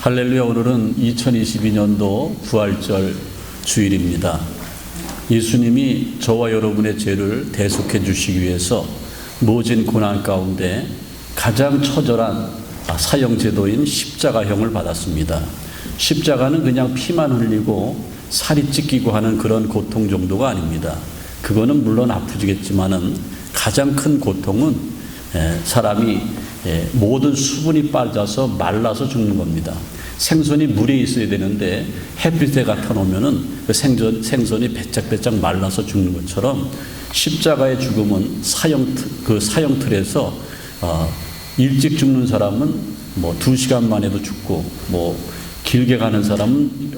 할렐루야. 오늘은 2022년도 부활절 주일입니다. 예수님이 저와 여러분의 죄를 대속해 주시기 위해서 모진 고난 가운데 가장 처절한 사형제도인 십자가형을 받았습니다. 십자가는 그냥 피만 흘리고 살이 찢기고 하는 그런 고통 정도가 아닙니다. 그거는 물론 아프지겠지만은 가장 큰 고통은 사람이 모든 수분이 빠져서 말라서 죽는 겁니다. 생선이 물에 있어야 되는데 햇빛에 갖다 놓으면은 그 생선이 배짝배짝 말라서 죽는 것처럼 십자가의 죽음은 사형틀에서 일찍 죽는 사람은 2시간 만에도 죽고 길게 가는 사람은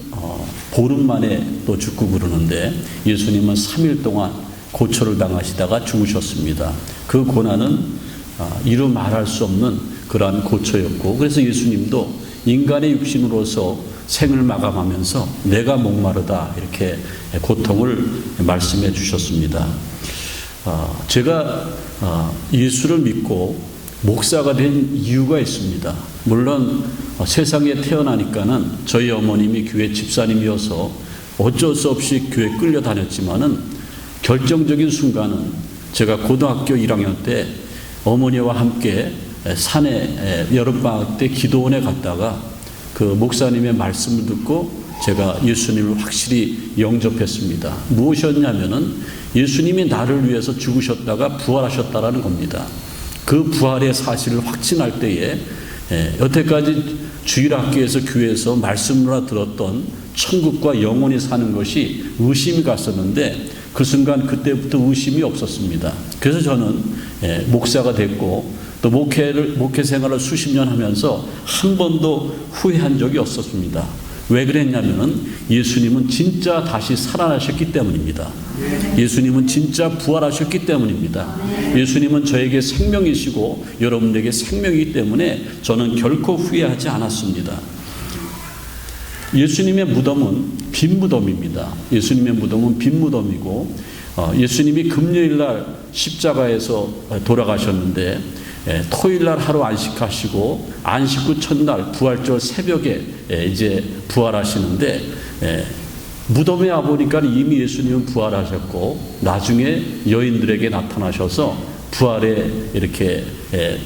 보름 만에 또 죽고 그러는데 예수님은 3일 동안 고초를 당하시다가 죽으셨습니다. 그 고난은 이루 말할 수 없는 그러한 고초였고, 그래서 예수님도 인간의 육신으로서 생을 마감하면서 내가 목마르다 이렇게 고통을 말씀해 주셨습니다. 제가 예수를 믿고 목사가 된 이유가 있습니다. 물론 세상에 태어나니까는 저희 어머님이 교회 집사님이어서 어쩔 수 없이 교회 끌려다녔지만은 결정적인 순간은 제가 고등학교 1학년 때 어머니와 함께 산에 여름방학 때 기도원에 갔다가 그 목사님의 말씀을 듣고 제가 예수님을 확실히 영접했습니다. 무엇이었냐면은 예수님이 나를 위해서 죽으셨다가 부활하셨다라는 겁니다. 그 부활의 사실을 확신할 때에 여태까지 주일학교에서 교회에서 말씀으로 들었던 천국과 영원히 사는 것이 의심이 갔었는데 그 순간 그때부터 의심이 없었습니다. 그래서 저는 목사가 됐고 또 목회 생활을 수십 년 하면서 한 번도 후회한 적이 없었습니다. 왜 그랬냐면은 예수님은 진짜 다시 살아나셨기 때문입니다. 예수님은 진짜 부활하셨기 때문입니다. 예수님은 저에게 생명이시고 여러분에게 생명이기 때문에 저는 결코 후회하지 않았습니다. 예수님의 무덤은 빈 무덤입니다. 예수님의 무덤은 빈 무덤이고 예수님이 금요일날 십자가에서 돌아가셨는데 토요일날 하루 안식하시고 안식 후 첫날 부활절 새벽에 이제 부활하시는데 무덤에 와보니까 이미 예수님은 부활하셨고 나중에 여인들에게 나타나셔서 부활의 이렇게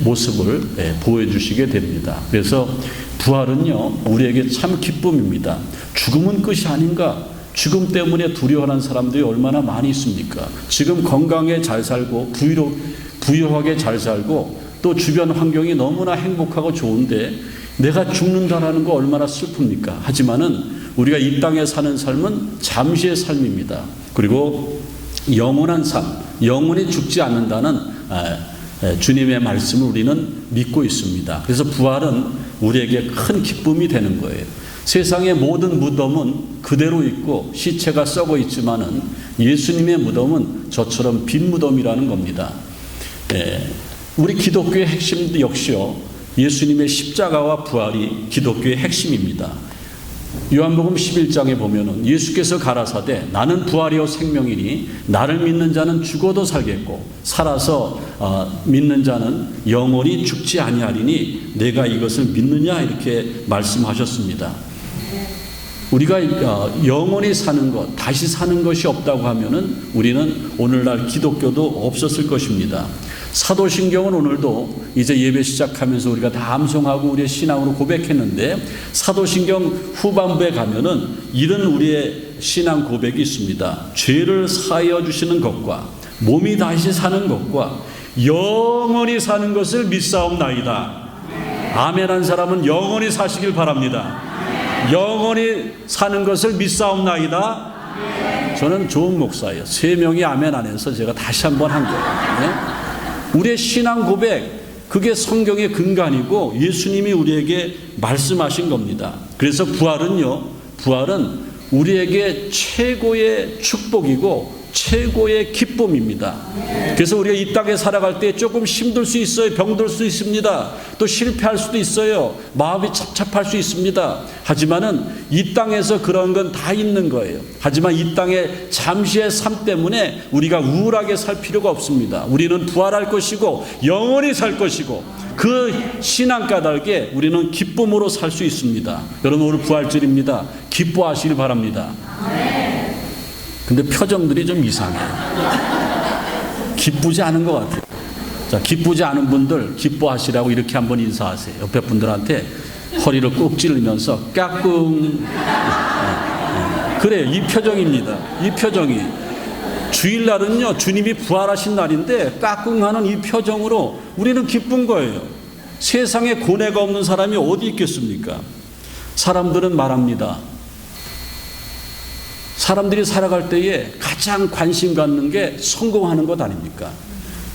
모습을 보여주시게 됩니다. 그래서 부활은요 우리에게 참 기쁨입니다. 죽음은 끝이 아닌가? 죽음 때문에 두려워하는 사람들이 얼마나 많이 있습니까? 지금 건강에 잘 살고 부유하게 잘 살고 또 주변 환경이 너무나 행복하고 좋은데 내가 죽는다라는 거 얼마나 슬픕니까? 하지만은 우리가 이 땅에 사는 삶은 잠시의 삶입니다. 그리고 영원한 삶, 영원히 죽지 않는다는 주님의 말씀을 우리는 믿고 있습니다. 그래서 부활은 우리에게 큰 기쁨이 되는 거예요. 세상의 모든 무덤은 그대로 있고 시체가 썩어 있지만은 예수님의 무덤은 저처럼 빈 무덤이라는 겁니다. 우리 기독교의 핵심도 역시요 예수님의 십자가와 부활이 기독교의 핵심입니다. 요한복음 11장에 보면은 예수께서 가라사대 나는 부활이요 생명이니 나를 믿는 자는 죽어도 살겠고 살아서 믿는 자는 영원히 죽지 아니하리니 내가 이것을 믿느냐 이렇게 말씀하셨습니다. 우리가 영원히 사는 것, 다시 사는 것이 없다고 하면은 우리는 오늘날 기독교도 없었을 것입니다. 사도신경은 오늘도 이제 예배 시작하면서 우리가 다 암송하고 우리의 신앙으로 고백했는데 사도신경 후반부에 가면은 이런 우리의 신앙 고백이 있습니다. 죄를 사하여 주시는 것과 몸이 다시 사는 것과 영원히 사는 것을 믿사옵나이다. 아멘 한 사람은 영원히 사시길 바랍니다. 영원히 사는 것을 믿사옵나이다. 저는 좋은 목사예요. 3명이 아멘 안 해서 제가 다시 한번 한 거예요. 우리의 신앙 고백, 그게 성경의 근간이고 예수님이 우리에게 말씀하신 겁니다. 그래서 부활은 우리에게 최고의 축복이고 최고의 기쁨입니다. 그래서 우리가 이 땅에 살아갈 때 조금 힘들 수 있어요. 병들 수 있습니다. 또 실패할 수도 있어요. 마음이 착잡할 수 있습니다. 하지만은 이 땅에서 그런 건 다 있는 거예요. 하지만 이 땅의 잠시의 삶 때문에 우리가 우울하게 살 필요가 없습니다. 우리는 부활할 것이고 영원히 살 것이고 그 신앙 까닭에 우리는 기쁨으로 살 수 있습니다. 여러분, 오늘 부활절입니다. 기뻐하시길 바랍니다. 근데 표정들이 좀 이상해요. 기쁘지 않은 것 같아요. 자, 기쁘지 않은 분들 기뻐하시라고 이렇게 한번 인사하세요. 옆에 분들한테 허리를 꾹 찌르면서 까꿍. 그래요. 이 표정입니다. 이 표정이. 주일날은요, 주님이 부활하신 날인데 까꿍하는 이 표정으로 우리는 기쁜 거예요. 세상에 고뇌가 없는 사람이 어디 있겠습니까? 사람들은 말합니다. 사람들이 살아갈 때에 가장 관심 갖는 게 성공하는 것 아닙니까?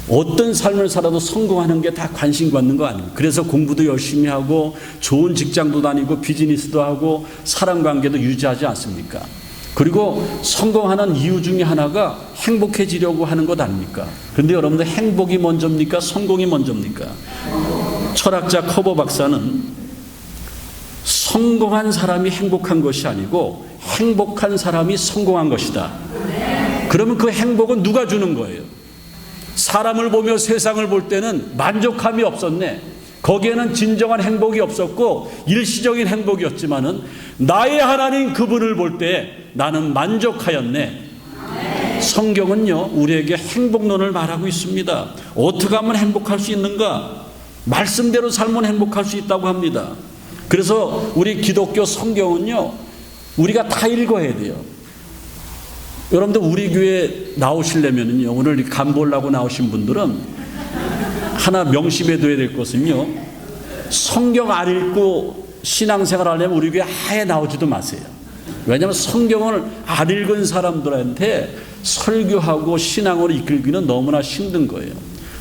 어떤 삶을 살아도 성공하는 게 다 관심 갖는 거 아닙니까? 그래서 공부도 열심히 하고 좋은 직장도 다니고 비즈니스도 하고 사람관계도 유지하지 않습니까? 그리고 성공하는 이유 중에 하나가 행복해지려고 하는 것 아닙니까? 그런데 여러분들, 행복이 먼저입니까? 성공이 먼저입니까? 철학자 커버 박사는 성공한 사람이 행복한 것이 아니고 행복한 사람이 성공한 것이다. 그러면 그 행복은 누가 주는 거예요? 사람을 보며 세상을 볼 때는 만족함이 없었네. 거기에는 진정한 행복이 없었고 일시적인 행복이었지만은 나의 하나님 그분을 볼 때 나는 만족하였네. 성경은요, 우리에게 행복론을 말하고 있습니다. 어떻게 하면 행복할 수 있는가? 말씀대로 살면 행복할 수 있다고 합니다. 그래서 우리 기독교 성경은요, 우리가 다 읽어야 돼요. 여러분들, 우리 교회 나오시려면요, 오늘 간 보려고 나오신 분들은 하나 명심해 둬야 될 것은요, 성경 안 읽고 신앙생활 하려면 우리 교회 아예 나오지도 마세요. 왜냐하면 성경을 안 읽은 사람들한테 설교하고 신앙으로 이끌기는 너무나 힘든 거예요.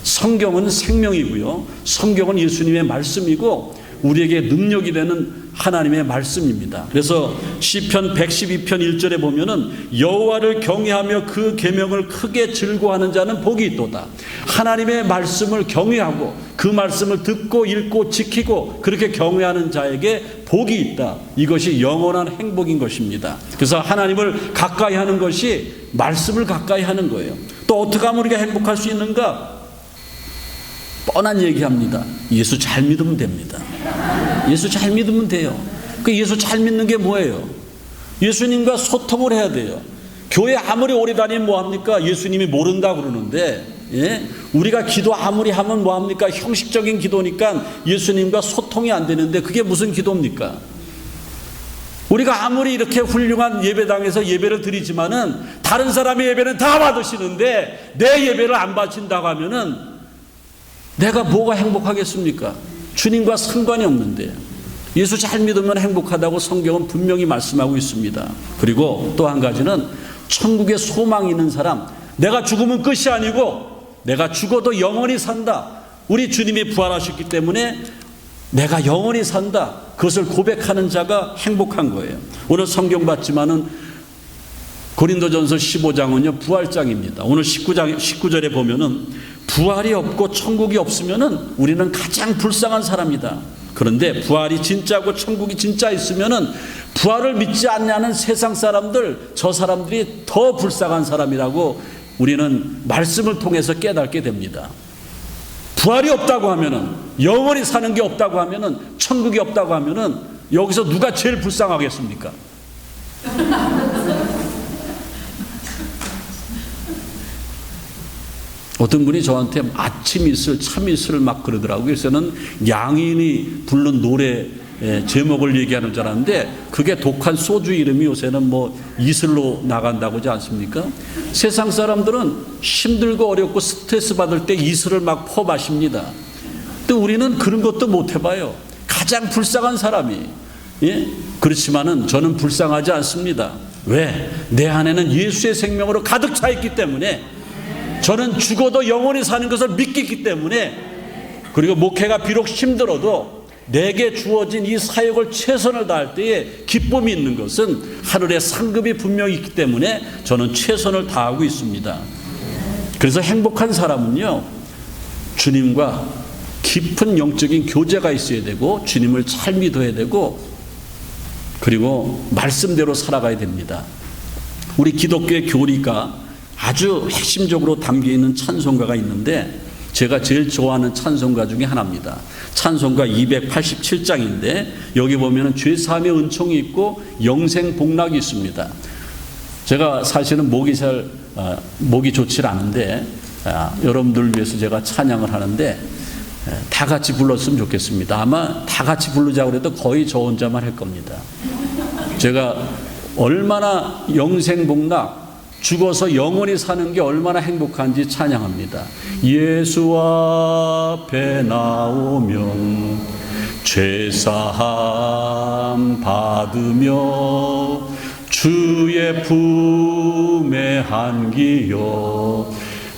성경은 생명이고요, 성경은 예수님의 말씀이고 우리에게 능력이 되는 하나님의 말씀입니다. 그래서 시편 112편 1절에 보면은 여호와를 경외하며 그 계명을 크게 즐거워하는 자는 복이 있도다. 하나님의 말씀을 경외하고 그 말씀을 듣고 읽고 지키고 그렇게 경외하는 자에게 복이 있다. 이것이 영원한 행복인 것입니다. 그래서 하나님을 가까이 하는 것이 말씀을 가까이 하는 거예요. 또 어떻게 하면 우리가 행복할 수 있는가? 뻔한 얘기합니다. 예수 잘 믿으면 됩니다. 예수 잘 믿으면 돼요. 그 예수 잘 믿는 게 뭐예요? 예수님과 소통을 해야 돼요. 교회 아무리 오래 다니면 뭐합니까? 예수님이 모른다 그러는데, 예? 우리가 기도 아무리 하면 뭐합니까? 형식적인 기도니까 예수님과 소통이 안 되는데 그게 무슨 기도입니까? 우리가 아무리 이렇게 훌륭한 예배당에서 예배를 드리지만은 다른 사람의 예배는 다 받으시는데 내 예배를 안 바친다고 하면은 내가 뭐가 행복하겠습니까? 주님과 상관이 없는데. 예수 잘 믿으면 행복하다고 성경은 분명히 말씀하고 있습니다. 그리고 또 한 가지는 천국에 소망이 있는 사람, 내가 죽으면 끝이 아니고 내가 죽어도 영원히 산다. 우리 주님이 부활하셨기 때문에 내가 영원히 산다. 그것을 고백하는 자가 행복한 거예요. 오늘 성경 봤지만은 고린도전서 15장은요 부활장입니다. 오늘 19절에 보면은 부활이 없고 천국이 없으면은 우리는 가장 불쌍한 사람이다. 그런데 부활이 진짜고 천국이 진짜 있으면은 부활을 믿지 않냐는 세상 사람들, 저 사람들이 더 불쌍한 사람이라고 우리는 말씀을 통해서 깨닫게 됩니다. 부활이 없다고 하면은, 영원히 사는 게 없다고 하면은, 천국이 없다고 하면은 여기서 누가 제일 불쌍하겠습니까? 어떤 분이 저한테 아침 이슬, 참 이슬을 막 그러더라고요. 그래서 저는 양인이 부른 노래 제목을 얘기하는 줄 알았는데 그게 독한 소주 이름이 요새는 뭐 이슬로 나간다고 하지 않습니까? 세상 사람들은 힘들고 어렵고 스트레스 받을 때 이슬을 막 퍼 마십니다. 또 우리는 그런 것도 못 해봐요. 가장 불쌍한 사람이. 예? 그렇지만은 저는 불쌍하지 않습니다. 왜? 내 안에는 예수의 생명으로 가득 차 있기 때문에, 저는 죽어도 영원히 사는 것을 믿기 때문에, 그리고 목회가 비록 힘들어도 내게 주어진 이 사역을 최선을 다할 때에 기쁨이 있는 것은 하늘의 상급이 분명히 있기 때문에 저는 최선을 다하고 있습니다. 그래서 행복한 사람은요, 주님과 깊은 영적인 교제가 있어야 되고 주님을 잘 믿어야 되고 그리고 말씀대로 살아가야 됩니다. 우리 기독교의 교리가 아주 핵심적으로 담겨있는 찬송가가 있는데 제가 제일 좋아하는 찬송가 중에 하나입니다. 찬송가 287장인데 여기 보면 죄사함의 은총이 있고 영생 복락이 있습니다. 제가 사실은 목이 좋지 않은데 여러분들을 위해서 제가 찬양을 하는데 다 같이 불렀으면 좋겠습니다. 아마 다 같이 부르자고 해도 거의 저 혼자만 할 겁니다. 제가 얼마나 영생 복락, 죽어서 영원히 사는 게 얼마나 행복한지 찬양합니다. 예수 앞에 나오면 죄사함 받으며 주의 품에 안기어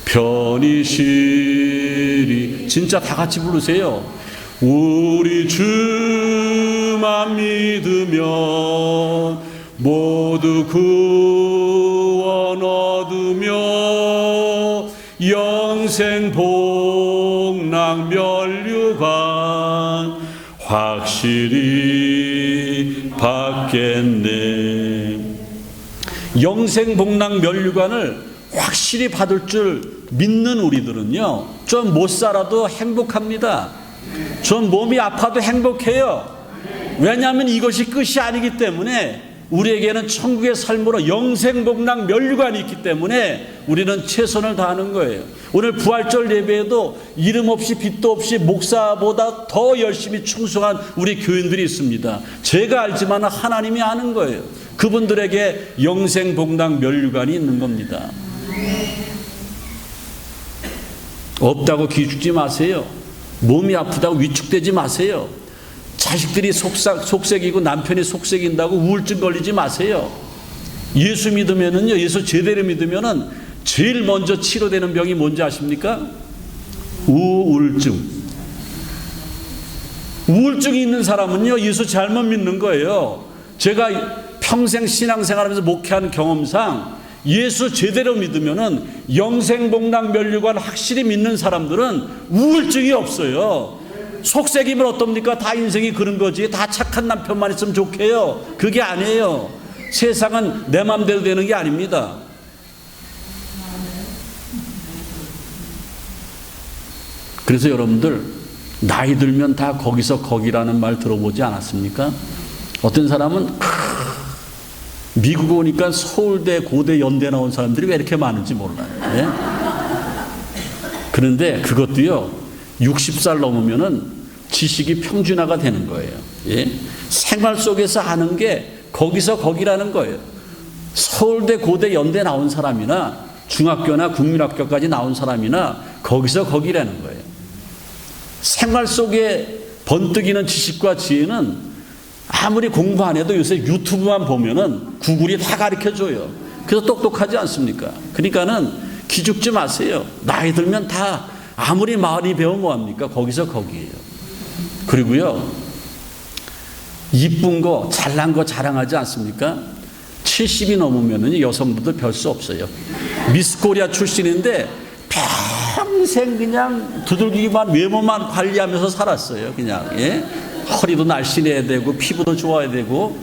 편히 쉬리. 진짜 다 같이 부르세요. 우리 주만 믿으면 모두 구원 얻으며 영생 복락 면류관 확실히 받겠네. 영생 복락 면류관을 확실히 받을 줄 믿는 우리들은요, 좀 못 살아도 행복합니다. 좀 몸이 아파도 행복해요. 왜냐하면 이것이 끝이 아니기 때문에 우리에게는 천국의 삶으로 영생복락 면류관이 있기 때문에 우리는 최선을 다하는 거예요. 오늘 부활절 예배에도 이름 없이 빚도 없이 목사보다 더 열심히 충성한 우리 교인들이 있습니다. 제가 알지만 하나님이 아는 거예요. 그분들에게 영생복락 면류관이 있는 겁니다. 없다고 기죽지 마세요. 몸이 아프다고 위축되지 마세요. 자식들이 속색이고 남편이 속색인다고 우울증 걸리지 마세요. 예수 믿으면은요, 예수 제대로 믿으면은 제일 먼저 치료되는 병이 뭔지 아십니까? 우울증. 우울증이 있는 사람은요, 예수 잘못 믿는 거예요. 제가 평생 신앙생활하면서 목회하는 경험상 예수 제대로 믿으면은 영생복락 면류관 확실히 믿는 사람들은 우울증이 없어요. 속색이면 어떻습니까? 다 인생이 그런 거지. 다 착한 남편만 있으면 좋게요. 그게 아니에요. 세상은 내 맘대로 되는 게 아닙니다. 그래서 여러분들 나이 들면 다 거기서 거기라는 말 들어보지 않았습니까? 어떤 사람은 미국 오니까 서울대, 고대, 연대 나온 사람들이 왜 이렇게 많은지 몰라요. 예? 그런데 그것도요, 60살 넘으면은 지식이 평준화가 되는 거예요. 예? 생활 속에서 아는 게 거기서 거기라는 거예요. 서울대, 고대, 연대 나온 사람이나 중학교나 국민학교까지 나온 사람이나 거기서 거기라는 거예요. 생활 속에 번뜩이는 지식과 지혜는 아무리 공부 안 해도 요새 유튜브만 보면은 구글이 다 가르쳐줘요. 그래서 똑똑하지 않습니까? 그러니까는 기죽지 마세요. 나이 들면 다 아무리 많이 배우면 뭐합니까? 거기서 거기예요. 그리고요, 이쁜 거, 잘난 거 자랑하지 않습니까? 70이 넘으면은 여성분들 별 수 없어요. 미스 코리아 출신인데 평생 그냥 두들기기만, 외모만 관리하면서 살았어요. 그냥, 예? 허리도 날씬해야 되고 피부도 좋아야 되고.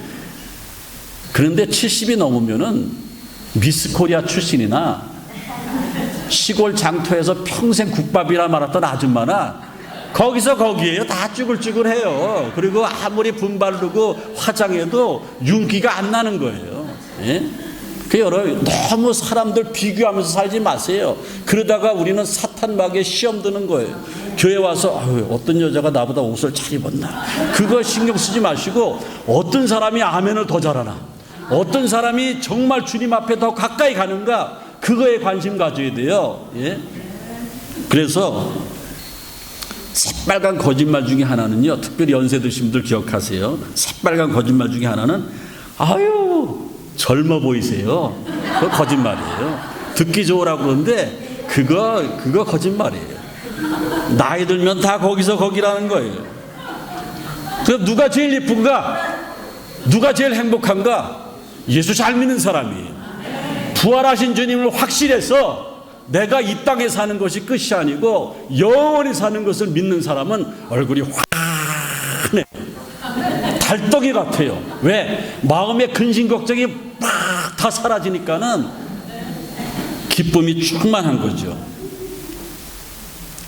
그런데 70이 넘으면은 미스 코리아 출신이나 시골 장터에서 평생 국밥이라 말았던 아줌마나 거기서 거기에요. 다 쭈글쭈글해요. 그리고 아무리 분바르고 화장해도 윤기가 안 나는 거예요. 예? 여러분, 너무 사람들 비교하면서 살지 마세요. 그러다가 우리는 사탄 마귀에 시험 드는 거예요. 교회 와서 어떤 여자가 나보다 옷을 잘 입었나, 그거 신경 쓰지 마시고 어떤 사람이 아멘을 더 잘하나, 어떤 사람이 정말 주님 앞에 더 가까이 가는가, 그거에 관심 가져야 돼요. 예? 그래서 새빨간 거짓말 중에 하나는요, 특별히 연세 드신 분들 기억하세요. 새빨간 거짓말 중에 하나는 젊어 보이세요. 그거 거짓말이에요. 듣기 좋으라고 그러는데 그거 거짓말이에요. 나이 들면 다 거기서 거기라는 거예요. 그럼 누가 제일 예쁜가? 누가 제일 행복한가? 예수 잘 믿는 사람이. 부활하신 주님을 확실해서 내가 이 땅에 사는 것이 끝이 아니고 영원히 사는 것을 믿는 사람은 얼굴이 환해. 달덩이 같아요. 왜? 마음의 근심 걱정이 막 다 사라지니까는 기쁨이 충만한 거죠.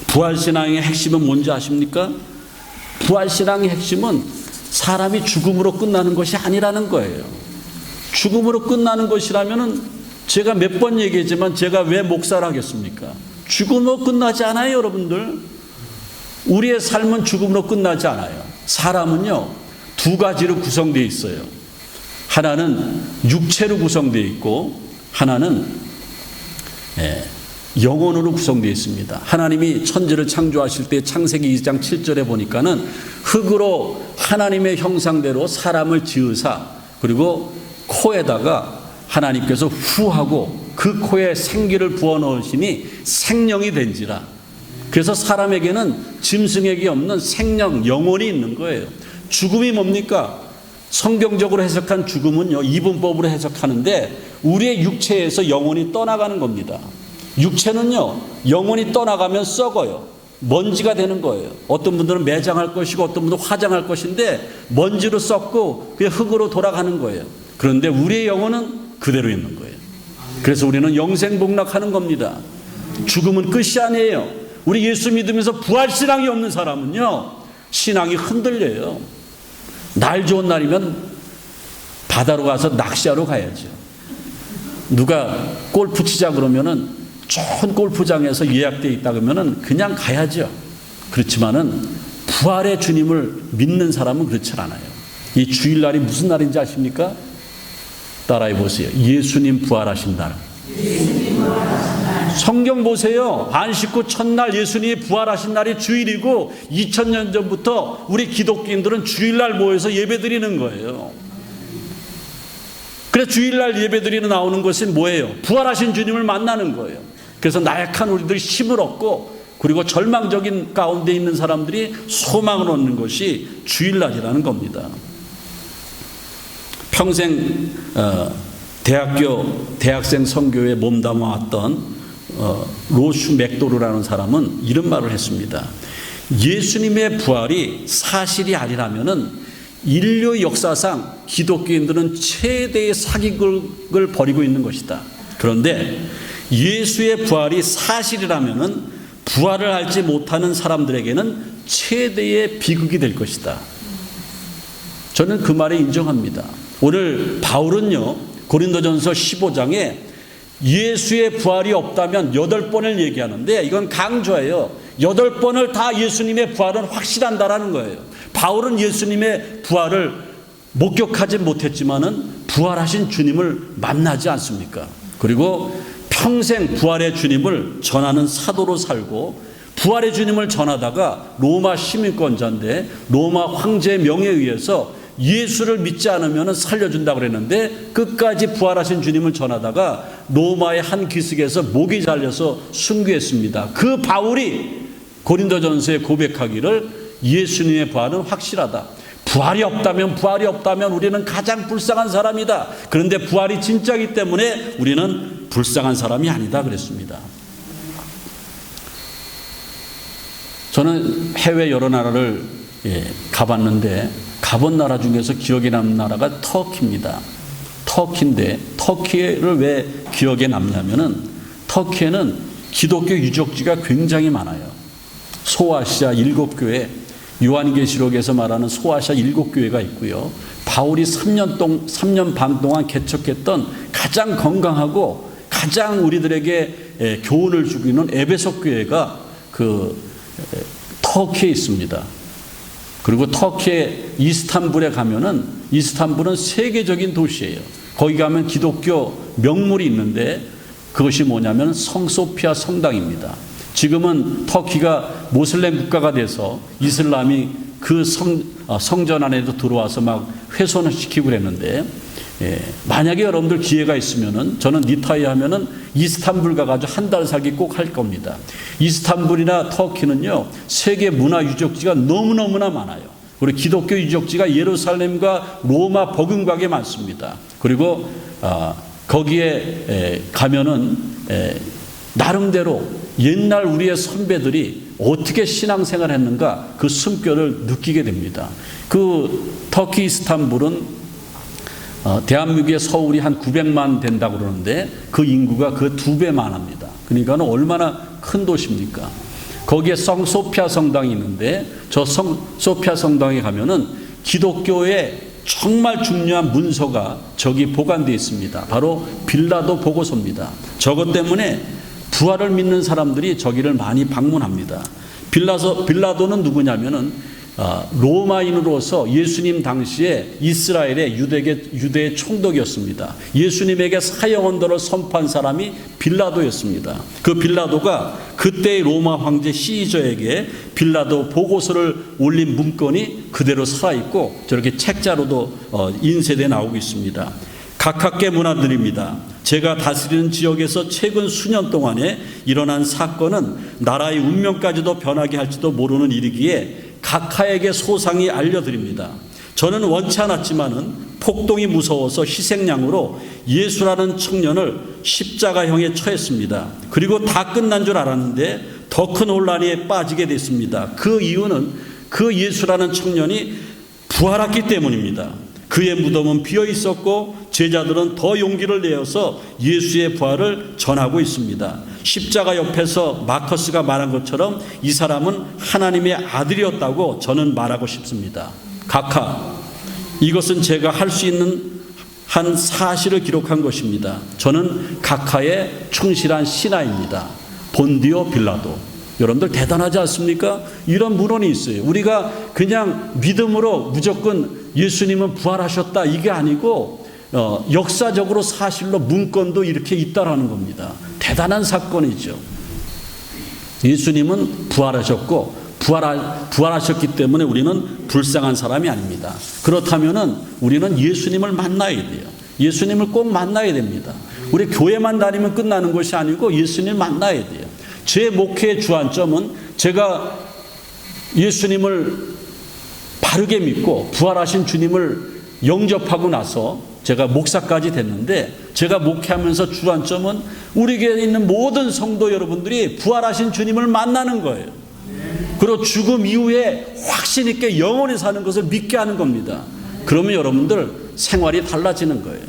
부활신앙의 핵심은 뭔지 아십니까? 부활신앙의 핵심은 사람이 죽음으로 끝나는 것이 아니라는 거예요. 죽음으로 끝나는 것이라면은 제가 몇 번 얘기했지만 제가 왜 목사를 하겠습니까? 죽음으로 끝나지 않아요, 여러분들. 우리의 삶은 죽음으로 끝나지 않아요. 사람은요, 두 가지로 구성되어 있어요. 하나는 육체로 구성되어 있고 하나는 영혼으로 구성되어 있습니다. 하나님이 천지를 창조하실 때 창세기 2장 7절에 보니까는 흙으로 하나님의 형상대로 사람을 지으사 그리고 코에다가 하나님께서 후하고 그 코에 생기를 부어 넣으시니 생명이 된지라. 그래서 사람에게는 짐승에게 없는 생명, 영혼이 있는 거예요. 죽음이 뭡니까? 성경적으로 해석한 죽음은요, 이분법으로 해석하는데 우리의 육체에서 영혼이 떠나가는 겁니다. 육체는요, 영혼이 떠나가면 썩어요. 먼지가 되는 거예요. 어떤 분들은 매장할 것이고 어떤 분들은 화장할 것인데 먼지로 썩고 그냥 흙으로 돌아가는 거예요. 그런데 우리의 영혼은 그대로 있는 거예요. 그래서 우리는 영생복락하는 겁니다. 죽음은 끝이 아니에요. 우리 예수 믿으면서 부활신앙이 없는 사람은요, 신앙이 흔들려요. 날 좋은 날이면 바다로 가서 낚시하러 가야죠. 누가 골프 치자 그러면은 좋은 골프장에서 예약되어 있다 그러면은 그냥 가야죠. 그렇지만은 부활의 주님을 믿는 사람은 그렇지 않아요. 이 주일날이 무슨 날인지 아십니까? 따라해 보세요. 예수님 부활하신 날. 성경 보세요. 안식 후 첫날 예수님이 부활하신 날이 주일이고 2000년 전부터 우리 기독교인들은 주일날 모여서 예배드리는 거예요. 그래서 주일날 예배드리러 나오는 것이 뭐예요? 부활하신 주님을 만나는 거예요. 그래서 나약한 우리들이 힘을 얻고 그리고 절망적인 가운데 있는 사람들이 소망을 얻는 것이 주일날이라는 겁니다. 평생 대학생 선교에 몸담아왔던 로슈 맥도르라는 사람은 이런 말을 했습니다. 예수님의 부활이 사실이 아니라면은 인류 역사상 기독교인들은 최대의 사기극을 벌이고 있는 것이다. 그런데 예수의 부활이 사실이라면은 부활을 알지 못하는 사람들에게는 최대의 비극이 될 것이다. 저는 그 말에 인정합니다. 오늘 바울은요, 고린도전서 15장에 예수의 부활이 없다면 8번을 얘기하는데 이건 강조예요. 8번을 다 예수님의 부활은 확실한다라는 거예요. 바울은 예수님의 부활을 목격하지 못했지만은 부활하신 주님을 만나지 않습니까? 그리고 평생 부활의 주님을 전하는 사도로 살고 부활의 주님을 전하다가 로마 시민권자인데 로마 황제의 명예에 의해서 예수를 믿지 않으면 살려준다고 그랬는데 끝까지 부활하신 주님을 전하다가 로마의 한 기슭에서 목이 잘려서 순교했습니다. 그 바울이 고린도전서에 고백하기를 예수님의 부활은 확실하다. 부활이 없다면 우리는 가장 불쌍한 사람이다. 그런데 부활이 진짜이기 때문에 우리는 불쌍한 사람이 아니다 그랬습니다. 저는 해외 여러 나라를 가봤는데 가본 나라 중에서 기억에 남는 나라가 터키입니다. 터키인데 터키를 왜 기억에 남냐면은 터키에는 기독교 유적지가 굉장히 많아요. 소아시아 7교회, 요한계시록에서 말하는 소아시아 7교회가 있고요. 바울이 3년 반 동안 개척했던 가장 건강하고 가장 우리들에게 교훈을 주고 있는 에베소 교회가 그 터키에 있습니다. 그리고 터키의 이스탄불에 가면은 이스탄불은 세계적인 도시예요. 거기 가면 기독교 명물이 있는데 그것이 뭐냐면 성소피아 성당입니다. 지금은 터키가 모슬렘 국가가 돼서 이슬람이 그 성전 안에도 들어와서 막 훼손을 시키고 그랬는데 만약에 여러분들 기회가 있으면은 저는 리타이어 하면은 이스탄불 가가지고 한 달 살기 꼭 할 겁니다. 이스탄불이나 터키는요 세계 문화 유적지가 너무너무나 많아요. 그리고 기독교 유적지가 예루살렘과 로마 버금가게 많습니다. 그리고 거기에 가면은 나름대로 옛날 우리의 선배들이 어떻게 신앙생활을 했는가 그 숨결을 느끼게 됩니다. 그 터키 이스탄불은 대한민국의 서울이 한 900만 된다고 그러는데 그 인구가 그 2배만 합니다. 그러니까 얼마나 큰 도시입니까? 거기에 성 소피아 성당이 있는데 저 성 소피아 성당에 가면은 기독교의 정말 중요한 문서가 저기 보관되어 있습니다. 바로 빌라도 보고서입니다. 저것 때문에 부활을 믿는 사람들이 저기를 많이 방문합니다. 빌라도는 누구냐면은 로마인으로서 예수님 당시에 이스라엘의 유대의 총독이었습니다. 예수님에게 사형 언도를 선포한 사람이 빌라도였습니다. 그 빌라도가 그때의 로마 황제 시저에게 빌라도 보고서를 올린 문건이 그대로 살아있고 저렇게 책자로도 인쇄되어 나오고 있습니다. 각하께 문안드립니다. 제가 다스리는 지역에서 최근 수년 동안에 일어난 사건은 나라의 운명까지도 변하게 할지도 모르는 일이기에 각하에게 소상히 알려드립니다. 저는 원치 않았지만은 폭동이 무서워서 희생양으로 예수라는 청년을 십자가형에 처했습니다. 그리고 다 끝난 줄 알았는데 더 큰 혼란에 빠지게 됐습니다. 그 이유는 그 예수라는 청년이 부활했기 때문입니다. 그의 무덤은 비어 있었고 제자들은 더 용기를 내어서 예수의 부활을 전하고 있습니다. 십자가 옆에서 마커스가 말한 것처럼 이 사람은 하나님의 아들이었다고 저는 말하고 싶습니다. 각하, 이것은 제가 할 수 있는 한 사실을 기록한 것입니다. 저는 각하의 충실한 신하입니다. 본디오 빌라도. 여러분들 대단하지 않습니까? 이런 문헌이 있어요. 우리가 그냥 믿음으로 무조건 예수님은 부활하셨다 이게 아니고 역사적으로 사실로 문건도 이렇게 있다라는 겁니다. 대단한 사건이죠. 예수님은 부활하셨고 부활하셨기 때문에 우리는 불쌍한 사람이 아닙니다. 그렇다면은 우리는 예수님을 만나야 돼요. 예수님을 꼭 만나야 됩니다. 우리 교회만 다니면 끝나는 것이 아니고 예수님을 만나야 돼요. 제 목회의 주안점은 제가 예수님을 바르게 믿고 부활하신 주님을 영접하고 나서 제가 목사까지 됐는데 제가 목회하면서 주안점은 우리 교회에 있는 모든 성도 여러분들이 부활하신 주님을 만나는 거예요. 그리고 죽음 이후에 확신 있게 영원히 사는 것을 믿게 하는 겁니다. 그러면 여러분들 생활이 달라지는 거예요.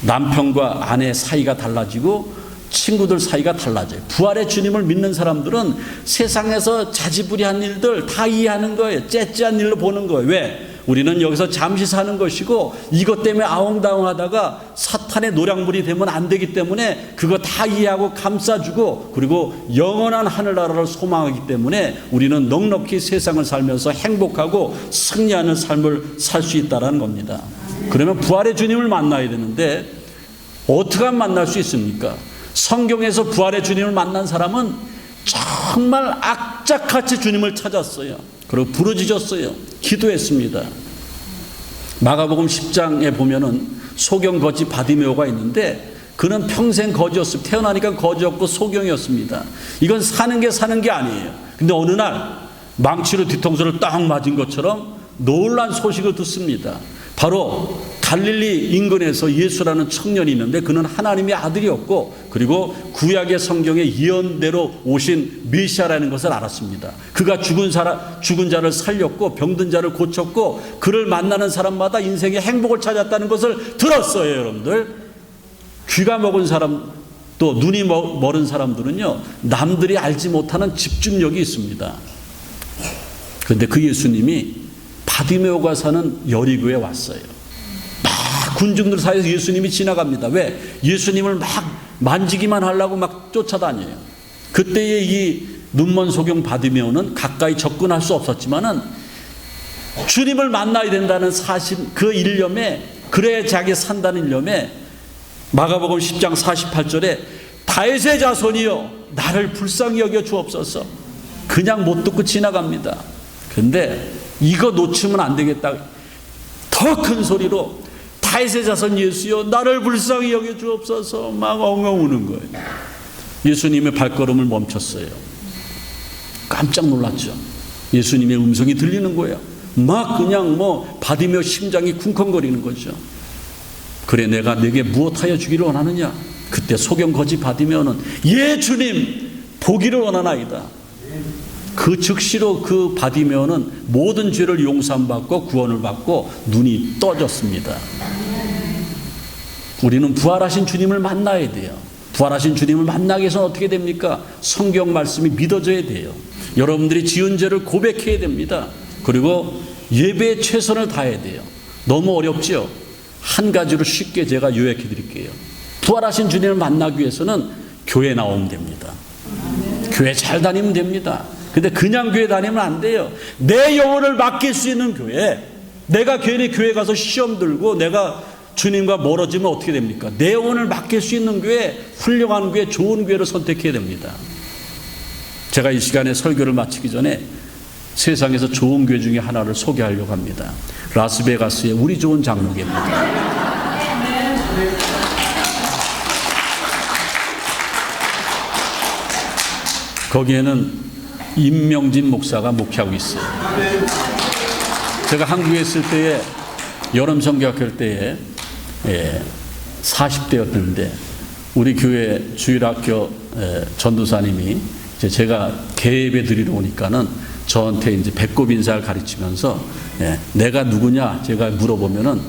남편과 아내 사이가 달라지고 친구들 사이가 달라져요. 부활의 주님을 믿는 사람들은 세상에서 자지부리한 일들 다 이해하는 거예요. 째째한 일로 보는 거예요. 왜? 우리는 여기서 잠시 사는 것이고 이것 때문에 아웅다웅하다가 사탄의 노량물이 되면 안 되기 때문에 그거 다 이해하고 감싸주고 그리고 영원한 하늘나라를 소망하기 때문에 우리는 넉넉히 세상을 살면서 행복하고 승리하는 삶을 살 수 있다는 겁니다. 그러면 부활의 주님을 만나야 되는데 어떻게 하면 만날 수 있습니까? 성경에서 부활의 주님을 만난 사람은 정말 악착같이 주님을 찾았어요. 그리고 부르짖었어요. 기도했습니다. 마가복음 10장에 보면은 소경 거지 바디메오가 있는데 그는 평생 거지였습니다. 태어나니까 거지였고 소경이었습니다. 이건 사는 게 아니에요. 근데 어느 날 망치로 뒤통수를 딱 맞은 것처럼 놀란 소식을 듣습니다. 바로 갈릴리 인근에서 예수라는 청년이 있는데 그는 하나님의 아들이었고 그리고 구약의 성경의 예언대로 오신 메시아라는 것을 알았습니다. 그가 죽은 자를 살렸고 병든 자를 고쳤고 그를 만나는 사람마다 인생의 행복을 찾았다는 것을 들었어요. 여러분들 귀가 먹은 사람 또 눈이 멀은 사람들은요 남들이 알지 못하는 집중력이 있습니다. 그런데 그 예수님이 바디메오가 사는 여리고에 왔어요. 군중들 사이에서 예수님이 지나갑니다. 왜? 예수님을 막 만지기만 하려고 막 쫓아다녀요. 그때의 이 눈먼 소경 바디메오는 가까이 접근할 수 없었지만은 주님을 만나야 된다는 사실 그 일념에 그래야 자기 산다는 일념에 마가복음 10장 48절에 다윗의 자손이여 나를 불쌍히 여겨 주옵소서. 그냥 못 듣고 지나갑니다. 그런데 이거 놓치면 안 되겠다. 더 큰 소리로 다윗의 자손 예수여 나를 불쌍히 여겨 주옵소서 막 엉엉 우는 거예요. 예수님의 발걸음을 멈췄어요. 깜짝 놀랐죠. 예수님의 음성이 들리는 거예요. 막 그냥 받으며 심장이 쿵쾅거리는 거죠. 그래, 내가 네게 무엇하여 주기를 원하느냐? 그때 소경 거지 받으면은, 예 주님, 보기를 원하나이다. 그 즉시로 그 받으면은 모든 죄를 용서받고 구원을 받고 눈이 떠졌습니다. 우리는 부활하신 주님을 만나야 돼요. 부활하신 주님을 만나기 위해서는 어떻게 됩니까? 성경 말씀이 믿어져야 돼요. 여러분들이 지은 죄를 고백해야 됩니다. 그리고 예배에 최선을 다해야 돼요. 너무 어렵죠? 한 가지로 쉽게 제가 요약해 드릴게요. 부활하신 주님을 만나기 위해서는 교회 나오면 됩니다. 교회 잘 다니면 됩니다. 근데 그냥 교회 다니면 안 돼요. 내 영혼을 맡길 수 있는 교회. 내가 괜히 교회 가서 시험 들고 내가 주님과 멀어지면 어떻게 됩니까? 내 영혼을 맡길 수 있는 교회, 훌륭한 교회, 좋은 교회를 선택해야 됩니다. 제가 이 시간에 설교를 마치기 전에 세상에서 좋은 교회 중에 하나를 소개하려고 합니다. 라스베가스의 우리 좋은 장로교입니다. 거기에는 임명진 목사가 목회하고 있어요. 제가 한국에 있을 때에 여름 성교학할 때에 40대였는데 우리 교회 주일학교 전도사님이 제가 개예배 드리러 오니까는 저한테 이제 배꼽 인사를 가르치면서 내가 누구냐 제가 물어보면은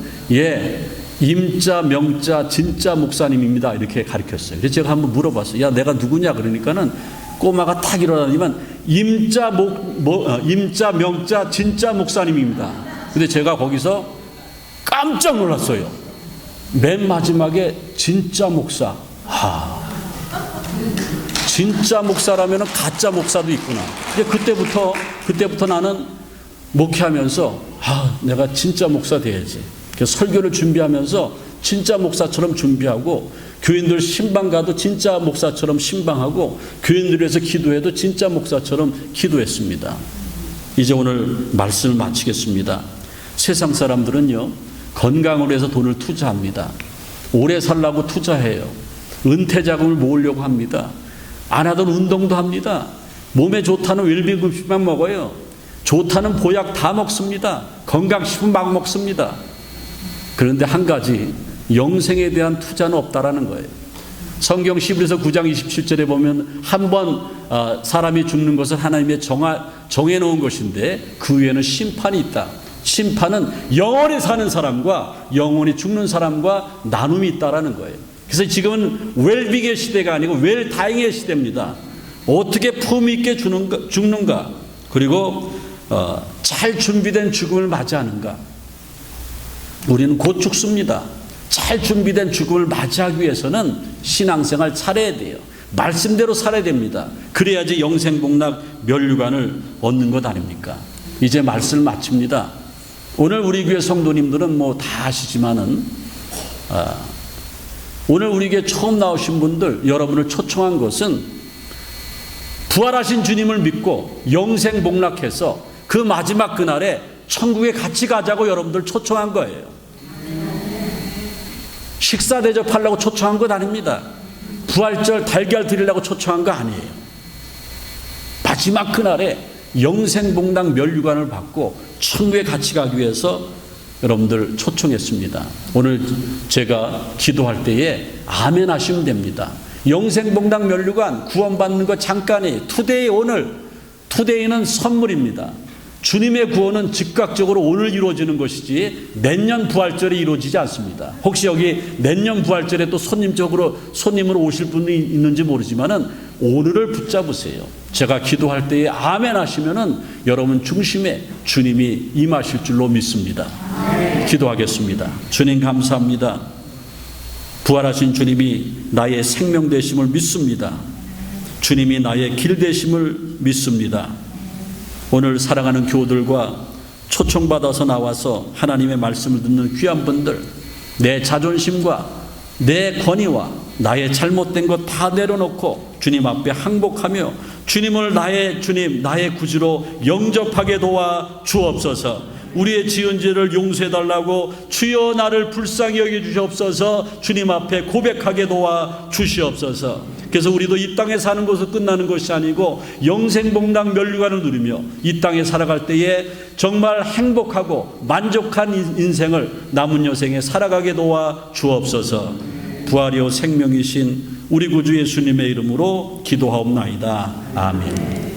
임자 명자 진짜 목사님입니다 이렇게 가르쳤어요. 그래서 제가 한번 물어봤어요. 야 내가 누구냐 그러니까는 꼬마가 탁 일어나니만 임자 명자 진짜 목사님입니다. 근데 제가 거기서 깜짝 놀랐어요. 맨 마지막에 진짜 목사. 진짜 목사라면 가짜 목사도 있구나. 이제 그때부터 나는 목회하면서 내가 진짜 목사 돼야지. 그래서 설교를 준비하면서 진짜 목사처럼 준비하고 교인들 신방 가도 진짜 목사처럼 신방하고 교인들 위해서 기도해도 진짜 목사처럼 기도했습니다. 이제 오늘 말씀을 마치겠습니다. 세상 사람들은요 건강을 위해서 돈을 투자합니다. 오래 살라고 투자해요. 은퇴 자금을 모으려고 합니다. 안 하던 운동도 합니다. 몸에 좋다는 웰빙급식만 먹어요. 좋다는 보약 다 먹습니다. 건강식품 막 먹습니다. 그런데 한 가지 영생에 대한 투자는 없다라는 거예요. 성경 시브리서 9장 27절에 보면 한번 사람이 죽는 것은 하나님의 정해놓은 것인데 그 위에는 심판이 있다. 심판은 영원히 사는 사람과 영원히 죽는 사람과 나눔이 있다라는 거예요. 그래서 지금은 웰빙의 시대가 아니고 웰다잉의 시대입니다. 어떻게 품위 있게 죽는가 그리고 잘 준비된 죽음을 맞이하는가. 우리는 곧 죽습니다. 잘 준비된 죽음을 맞이하기 위해서는 신앙생활 살아야 돼요. 말씀대로 살아야 됩니다. 그래야지 영생복락 면류관을 얻는 것 아닙니까? 이제 말씀을 마칩니다. 오늘 우리 교회 성도님들은 다 아시지만은 오늘 우리 교회 처음 나오신 분들 여러분을 초청한 것은 부활하신 주님을 믿고 영생복락해서 그 마지막 그날에 천국에 같이 가자고 여러분들 초청한 거예요. 식사 대접하려고 초청한 것 아닙니다. 부활절 달걀 드리려고 초청한 거 아니에요. 마지막 그날에 영생복락 면류관을 받고 천국에 같이 가기 위해서 여러분들 초청했습니다. 오늘 제가 기도할 때에 아멘 하시면 됩니다. 영생복락 면류관 구원받는 거 잠깐이에요. 투데이 오늘. 투데이는 선물입니다. 주님의 구원은 즉각적으로 오늘 이루어지는 것이지 내년 부활절에 이루어지지 않습니다. 혹시 여기 내년 부활절에 또 손님으로 오실 분이 있는지 모르지만은 오늘을 붙잡으세요. 제가 기도할 때에 아멘 하시면은 여러분 중심에 주님이 임하실 줄로 믿습니다. 기도하겠습니다. 주님 감사합니다. 부활하신 주님이 나의 생명 되심을 믿습니다. 주님이 나의 길 되심을 믿습니다. 오늘 사랑하는 교우들과 초청받아서 나와서 하나님의 말씀을 듣는 귀한 분들, 내 자존심과 내 권위와 나의 잘못된 것 다 내려놓고 주님 앞에 항복하며 주님을 나의 주님, 나의 구주로 영접하게 도와 주옵소서. 우리의 지은 죄를 용서해달라고 주여 나를 불쌍히 여겨 주시옵소서. 주님 앞에 고백하게 도와 주시옵소서. 그래서 우리도 이 땅에 사는 것으로 끝나는 것이 아니고 영생복락 면류관을 누리며 이 땅에 살아갈 때에 정말 행복하고 만족한 인생을 남은 여생에 살아가게 도와 주옵소서. 부활이요 생명이신 우리 구주 예수님의 이름으로 기도하옵나이다. 아멘.